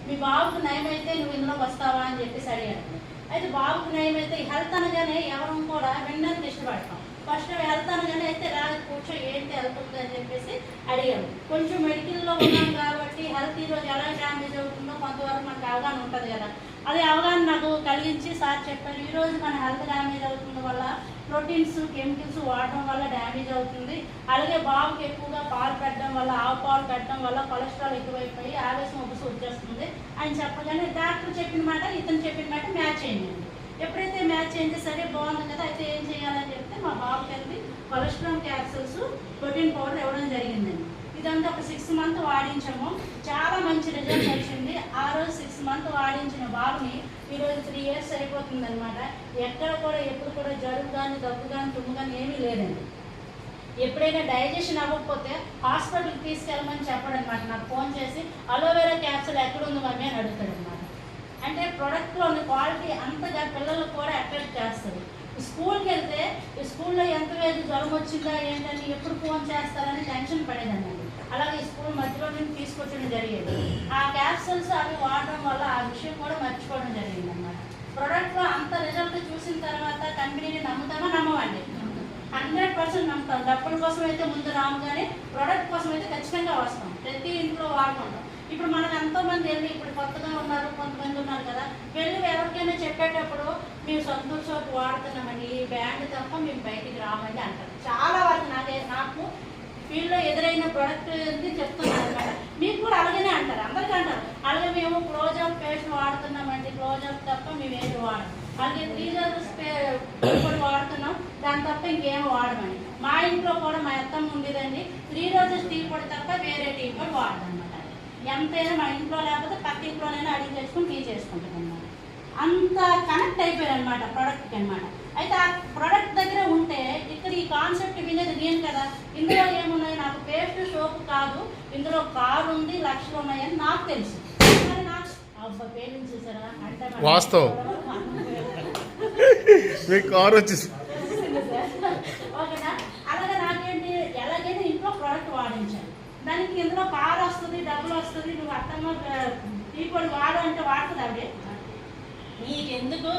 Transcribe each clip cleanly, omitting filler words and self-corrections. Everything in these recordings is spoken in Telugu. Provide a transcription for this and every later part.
మీ బాబుకు నయమైతే నువ్వు ఇందులోకి వస్తావా అని చెప్పేసి అడిగాను. అయితే బాబుకు నయమైతే హెల్త్ అనగానే ఎవరు కూడా వినడానికి ఇష్టపడతాం. ఫస్ట్ హెల్త్ అనగానే అయితే రాదు కూర్చో ఏంటి హెల్త్ ఉంది అని చెప్పేసి అడిగాము. కొంచెం మెడికల్లో ఉన్నాం కాబట్టి హెల్త్ ఈరోజు ఎలా డ్యామేజ్ అవుతుందో కొంతవరకు మనకు అవగాహన ఉంటుంది కదా. అది అవగాహన నాకు కలిగించి సార్ చెప్పారు, ఈరోజు మన హెల్త్ డ్యామేజ్ అవుతుంది వల్ల ప్రోటీన్స్ కెమికల్స్ వాడడం వల్ల డ్యామేజ్ అవుతుంది. అలాగే బాబుకి ఎక్కువగా పాలు పెట్టడం వల్ల, ఆవు పాలు పెట్టడం వల్ల కొలెస్ట్రాల్ ఎక్కువైపోయి ఆవేశం ఉపసు వచ్చేస్తుంది అని చెప్పగానే డాక్టర్ చెప్పిన మాట ఇతను చెప్పిన మాట మ్యాచ్ అయింది. ఎప్పుడైతే మ్యాచ్ అయింది సరే బాగుంది కదా, అయితే ఏం చేయాలని చెప్తే మా బాబుకి వెళ్ళి కొలెస్ట్రాల్ క్యాప్సూల్స్ ప్రోటీన్ పౌడర్ ఇవ్వడం జరిగిందండి. ఇదంతా ఒక 6 months వాడించాము. చాలా మంచి రిజల్ట్ వచ్చింది. ఆ రోజు 6 months వాడించిన బాబుని ఈరోజు 3 years అయిపోతుంది అనమాట. ఎక్కడ కూడా ఎప్పుడు కూడా జలుబు కానీ దగ్గు కానీ తుమ్ము కానీ ఏమీ లేదండి. ఎప్పుడైనా డైజెషన్ అవ్వకపోతే హాస్పిటల్కి తీసుకెళ్ళమని చెప్పడం అనమాట. నాకు ఫోన్ చేసి అలోవెరా క్యాప్సూల్ ఎక్కడుంది మమ్మీ అని అడుగుతాడు అనమాట. అంటే ప్రోడక్ట్లోని క్వాలిటీ అంతగా పిల్లలకు కూడా అట్రాక్ట్ చేస్తుంది. స్కూల్కి వెళ్తే ఈ స్కూల్లో ఎంత వేది జ్వరం వచ్చిందా ఏంటని ఎప్పుడు ఫోన్ చేస్తారని టెన్షన్ పడేదన్నమాట. అలాగే ఈ స్కూల్ మధ్యలో నుంచి తీసుకొచ్చడం జరిగేది. ఆ క్యాప్సూల్స్ అవి వాడడం వల్ల ఆ విషయం కూడా మర్చిపోవడం జరిగింది అన్నమాట. ప్రోడక్ట్లో అంత రిజల్ట్ చూసిన తర్వాత కంపెనీని నమ్ముతామా నమ్మవండి? 100% నమ్ముతాం. డబ్బుల కోసం అయితే ముందు రాము, కానీ ప్రోడక్ట్ కోసం అయితే ఖచ్చితంగా వస్తాం. ప్రతి ఇంట్లో వాడుకుంటాం. ఇప్పుడు మనకు ఎంతోమంది వెళ్ళి ఇప్పుడు కొత్తగా ఉన్నారు, కొంతమంది ఉన్నారు కదా, వెళ్ళి ఎవరికైనా చెప్పేటప్పుడు మేము సంతూర్ సోప్ వాడుతున్నామండి, ఈ బ్రాండ్ తప్ప మేము బయటికి రామండి అంటారు. చాలా వరకు నాకు ఫీల్డ్లో ఎదురైన ప్రోడక్ట్ చెప్తున్నాను అనమాట. మీకు కూడా అలాగనే అంటారు, అందరికీ అంటారు. అలాగే మేము క్లోజప్ పేస్ట్ వాడుతున్నామండి, క్లోజప్ తప్ప మేము ఏది వాడము. అలాగే 3 రోజెస్ కూడా వాడుతున్నాం, దాని తప్ప ఇంకేమో వాడమని. మా ఇంట్లో కూడా మా అత్తమ్మ ఉండేదండి, 3 రోజెస్ టీ పొడి తప్ప వేరే టీ పొడి వాడడం అనమాట. ఎంతైనా మా ఇంట్లో లేకపోతే పక్క ఇంట్లోనైనా అడిగి చేసుకుని టీ చేసుకుంటాం అనమాట. అంత కనెక్ట్ అయిపోయారు అనమాట ప్రోడక్ట్కి అనమాట. అయితే ఆ ప్రోడక్ట్ దగ్గర ఉంటే ఇక్కడ ఈ కాన్సెప్ట్ వినేది నేను కదా. ఇందులో ఏమున్నాయి, నాకు పేస్ట్ సోప్ కాదు, ఇందులో కారు ఉంది, లక్షలు ఉన్నాయని నాకు తెలుసు. కానీ నాకు అబ్బా పేరు చూసారా అంటే వాస్తవం ఓకేనా. అలాగే నాకేంటి ఎలాగైనా ఇంట్లో ప్రోడక్ట్ వాడించాను. దానికి ఇందులో కారు వస్తుంది, డబ్బులు వస్తుంది, నువ్వు అత్తమ్మ టీ పొడి వాడు అంటే వాడుతుంది ఆవిడే. నీకెందుకు,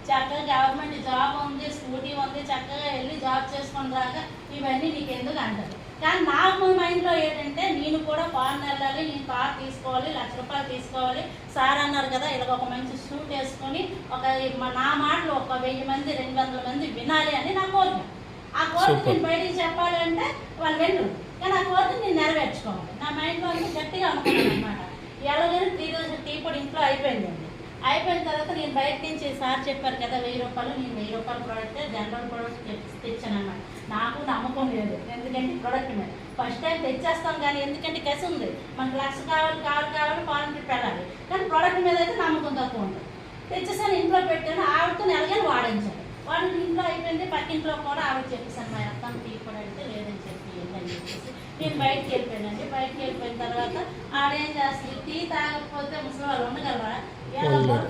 చక్కగా గవర్నమెంట్ జాబ్ ఉంది, స్కూటీ ఉంది, చక్కగా వెళ్ళి జాబ్ చేసుకొని రాగా ఇవన్నీ నీకెందుకు అంటారు. కానీ నాకు మైండ్లో ఏంటంటే నేను కూడా ఫారెన్ వెళ్ళాలి, నేను కార్ తీసుకోవాలి, ₹1,00,000 తీసుకోవాలి. సార్ అన్నారు కదా, ఇలా ఒక మంచి సూట్ వేసుకొని నా మాటలు 1000 మంది 200 మంది వినాలి అని నా కోరిక. ఆ కోరిక నేను బయటికి చెప్పాలి అంటే వాళ్ళు వెళ్ళరు, కానీ ఆ కోరిక నేను నెరవేర్చుకోవాలి. నా మైండ్లో అంతా గట్టిగా అనుకున్నాను అనమాట. ఎలాగైనా 3 రోజులు టీ పొడి ఇంట్లో అయిపోయిందండి. అయిపోయిన తర్వాత నేను బయట నుంచి సార్ చెప్పారు కదా ₹1000, నేను ₹1000 ప్రోడక్ట్ జనరల్ ప్రోడక్ట్ తెచ్చాను అన్నమాట. నాకు నమ్మకం లేదు, ఎందుకంటే ప్రోడక్ట్ మీద ఫస్ట్ టైం తెచ్చేస్తాం, కానీ ఎందుకంటే కసి ఉంది, మనకు లక్ష కావాలి ఫారెన్ ట్రిప్ వెళ్ళాలి, కానీ ప్రోడక్ట్ మీద అయితే నమ్మకం తక్కువ ఉంటుంది. తెచ్చేసాను, ఇంట్లో పెట్టాను, ఆవిడతో నెలగానే వాడించాను. వాడిని ఇంట్లో అయిపోయింది, పక్కింట్లో కూడా ఆవిడ చెప్పేసాను, మా అత్తమ్మ టీ పొడి అంటే లేదని చెప్పి ఏంటని చెప్పేసి నేను బయటికి వెళ్ళిపోయానండి. బయటికి వెళ్ళిపోయిన తర్వాత ఆడేం చేస్తుంది, టీ తాగకపోతే ముసలి వాళ్ళు ఉండగలరా,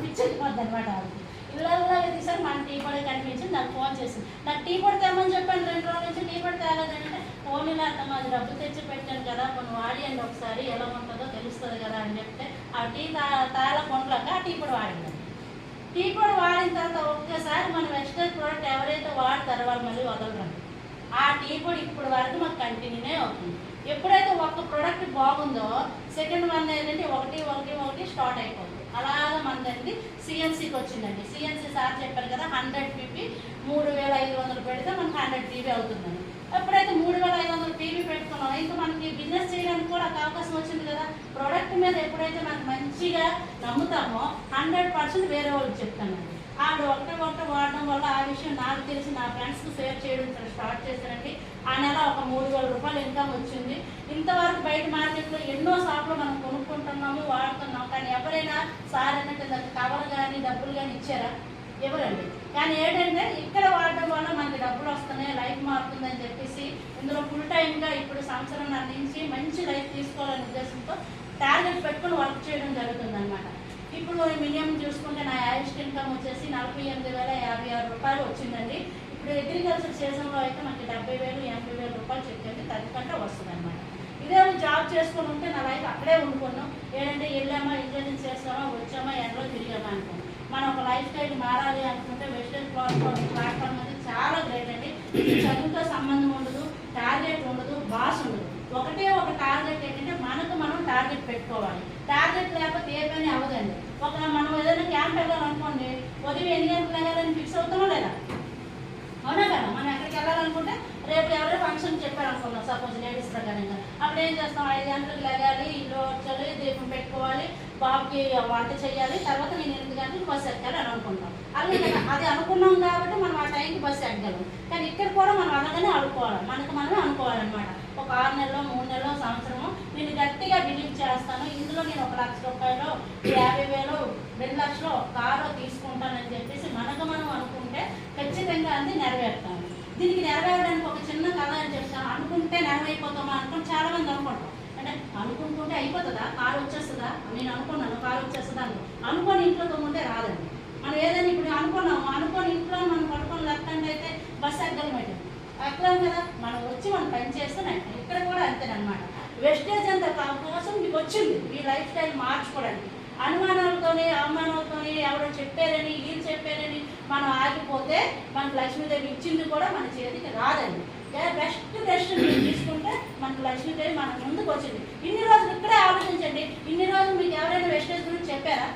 పిచ్చెక్కిపోద్ది అనమాట. ఆవిడకి ఇళ్ళల్లో తీసారు, మన టీ పొడి కనిపించింది, నాకు ఫోన్ చేసింది. నాకు టీ పొడి తేమని చెప్పాను, 2 రోజుల నుంచి టీ పొడి తేలేదంటే, ఫోన్లో అత్తమ్మ అది డబ్బు తెచ్చి పెట్టాను కదా, కొన్ని వాడియండి ఒకసారి ఎలా ఉంటుందో తెలుస్తుంది కదా అని చెప్తే ఆ టీ తాల కొండలాక ఆ టీ పొడి వాడింది. టీ పొడి వాడిన తర్వాత ఒక్కసారి మన వెస్టర్న్ ప్రోడక్ట్ ఎవరైతే వాడతారో వాళ్ళు మళ్ళీ వదలరండి. ఆ టీ పొడి ఇప్పుడు వరకు మాకు కంటిన్యూనే అవుతుంది. ఎప్పుడైతే ఒక్క ప్రోడక్ట్ బాగుందో సెకండ్ వన్ ఏంటంటే ఒకటి స్టార్ట్ అయిపోతుంది. అలాగా మనదండి సిఎన్సీకి వచ్చిందండి. సిఎన్సీ సార్ చెప్పారు కదా, 100 PB 3500 పెడితే మనకు 100 PB అవుతుందండి. ఎప్పుడైతే 3500 PB పెట్టుకున్నామో ఇంకా మనకి బిజినెస్ చేయడానికి కూడా అవకాశం వచ్చింది కదా. ప్రోడక్ట్ మీద ఎప్పుడైతే మనకు మంచిగా నమ్ముతామో 100% వేరే వాళ్ళకి చెప్తానండి. ఆవిడ ఒకటి వాడడం వల్ల ఆ విషయం నాకు తెలిసి నా ఫ్రెండ్స్కి షేర్ చేయడం స్టార్ట్ చేశానండి. ఆ నెల ఒక ₹3000 ఇన్కమ్ వచ్చింది. ఇంతవరకు బయట మార్కెట్లో ఎన్నో షాపులు మనం కొనుక్కుంటున్నాము, వాడుతున్నాము, కానీ ఎవరైనా సార్ అన్నట్టు దానికి కవర్ కానీ డబ్బులు కానీ ఇచ్చారా? ఎవరండి. కానీ ఏంటంటే ఇక్కడ వాడడం వల్ల మనకి డబ్బులు వస్తున్నాయి, లైఫ్ మారుతుందని చెప్పేసి ఇందులో ఫుల్ టైమ్గా ఇప్పుడు సంవత్సరం నుంచి మంచి లైఫ్ తీసుకోవాలనే ఉద్దేశంతో టార్గెట్ పెట్టుకుని వర్క్ చేయడం జరుగుతుంది అనమాట. ఇప్పుడు మినిమం చూసుకుంటే నా యావరేజ్ ఇన్కమ్ వచ్చేసి ₹48,056 వచ్చిందండి. ఇప్పుడు అగ్రికల్చర్ సీజన్లో అయితే మనకి ₹70,000 ₹80,000 చెప్తే 10% వస్తుంది అనమాట. ఇదే జాబ్ చేసుకొని ఉంటే నా లైఫ్ అక్కడే ఉండుకున్నాం. ఏంటంటే వెళ్ళామా ఇంజనీరింగ్ చేస్తామా మన ఒక లైఫ్ స్టైల్ మారాలి అనుకుంటే వెస్టర్న్ ప్లాట్ఫామ్ అనేది చాలా గ్రేట్ అండి. ఇది చదువుతో సంబంధం ఉండదు, టార్గెట్ ఉండదు, బాస్ ఉండదు. ఒకటే ఒక టార్గెట్ ఏంటంటే మనకు మనం టార్గెట్ పెట్టుకోవాలి. టార్గెట్ లేకపోతే ఏ పని అవ్వదండి. మనం ఏదైనా క్యాంప్ వెళ్ళాలనుకోండి, ఉదయం 8 గంటలకు వెళ్ళాలని ఫిక్స్ అవుతామో లేదా? అవునా కదా? మనం ఎక్కడికి వెళ్ళాలనుకుంటే రేపు ఎవరో ఫంక్షన్ చెప్పారనుకున్నాం, సపోజ్ లేడీస్ ప్రకారంగా, అప్పుడు ఏం చేస్తాం? 5 గంటలకు లేగాలి, ఇల్లు వచ్చాలి, దీపం పెట్టుకోవాలి, బాబుకి వంట చేయాలి, తర్వాత నేను 8 గంటలకు బస్సు ఎక్కాలి అని అనుకుంటాం. అలాగే కదా, అది అనుకున్నాం కాబట్టి మనం ఆ టైంకి బస్సు ఎక్కగలం. కానీ ఇక్కడ కూడా మనం అలాగనే అనుకోవాలి, మనకు మనమే అనుకోవాలన్నమాట. ఒక 6 నెలలో, 3 నెలలో, సంవత్సరము నేను గట్టిగా బిలీవ్ చేస్తాను, ఇందులో నేను 1 లక్ష రూపాయలు, 50,000, 2 లక్షలు కారు తీసుకుంటానని చెప్పేసి మనకు మనం అనుకుంటే ఖచ్చితంగా అది నెరవేరుతాను. దీనికి నెరవేరడానికి ఒక చిన్న కథ అని చెప్తాను. అనుకుంటే నెరవేరిపోతామా అనుకుని చాలా మంది అనుకుంటాం. అంటే అనుకుంటుంటే అయిపోతుందా? కారు వచ్చేస్తుందా? నేను అనుకున్నాను కారు వచ్చేస్తుందా అనుకొని ఇంట్లో తొమ్మితే రాదండి. మనం ఏదైనా ఇప్పుడు అనుకున్నాము, అనుకొని ఇంట్లో మనం పడుకొని లెఫ్ట్ అయితే బస్సు ఎక్కడం పెట్టింది ఎక్కలేం కదా. మనం వచ్చి మనం పని చేస్తున్నాం. ఇక్కడ కూడా అంతేనమాట. వెస్టేజ్ అంత కోసం మీకు వచ్చింది మీ లైఫ్ స్టైల్ మార్చుకోవడానికి. అనుమానాలతోని, అవమానాలతోని, ఎవరో చెప్పారని, వీళ్ళు చెప్పారని మనం ఆగిపోతే మనకు లక్ష్మీదేవి ఇచ్చింది కూడా మన చేతికి రాదండి. బెస్ట్ డెసిషన్ తీసుకుంటే మనకు లక్ష్మీదేవి మన ముందుకు వచ్చింది. ఇన్ని రోజులు ఇక్కడే ఆలోచించండి. ఇన్ని రోజులు మీకు ఎవరైనా వెస్టేజ్ గురించి చెప్పారా?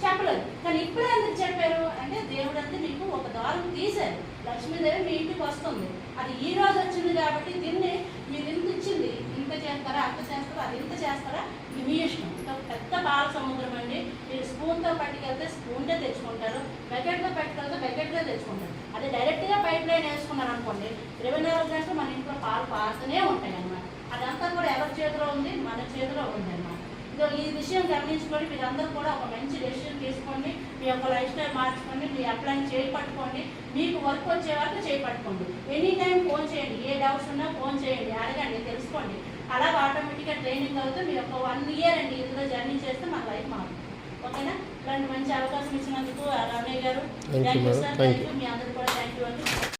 చెప్పలేదు. కానీ ఇప్పుడే ఎందుకు చెప్పారు అంటే దేవుడు అంతా మీకు ఒక దారం తీశారు. లక్ష్మీదేవి మీ ఇంటికి వస్తుంది. అది ఈ రోజు వచ్చింది కాబట్టి దీన్ని మీరు ఇంత ఇచ్చింది. ఇంత చేస్తారా, అంత చేస్తారా, అది ఇంత చేస్తారా, ఇది మీ ఇష్టం. పెద్ద బాల సముద్రం అండి. మీరు స్పూన్తో పట్టుకెళ్తే స్పూన్తో తెచ్చుకుంటారు, బకెట్తో పట్టుకెళ్తే బకెట్తో తెచ్చుకుంటారు. అది డైరెక్ట్గా పైప్ లైన్ వేసుకున్నారు అనుకోండి, 24 గంటలు మన ఇంట్లో పాలు పారుతూనే ఉంటాయి అన్నమాట. అదంతా కూడా ఎవరి చేతిలో ఉంది? మన చేతిలో ఉంది అన్నమాట. ఈ విషయం గమనించుకొని మీరందరూ కూడా ఒక మంచి డెసిషన్ తీసుకోండి. మీ యొక్క లైఫ్ స్టైల్ మార్చుకోండి. మీ అప్లైన్ చేపట్టుకోండి. మీకు వర్క్ వచ్చే వరకు చేపట్టుకోండి. ఎనీ టైం ఫోన్ చేయండి. ఏ డౌట్స్ ఉన్నా ఫోన్ చేయండి, అడగండి, తెలుసుకోండి. అలాగే ఆటోమేటిక్గా ట్రైనింగ్ అవుతూ మీ యొక్క 1 ఇయర్ అండి ఇందులో జర్నీ చేస్తే మన లైఫ్ మారుతుంది. ఓకేనా? ఇలాంటి మంచి అవకాశం ఇచ్చినందుకు Ramanaiah garu thank you sir. Thank you. మీ అందరూ కూడా థ్యాంక్ యూ అండి.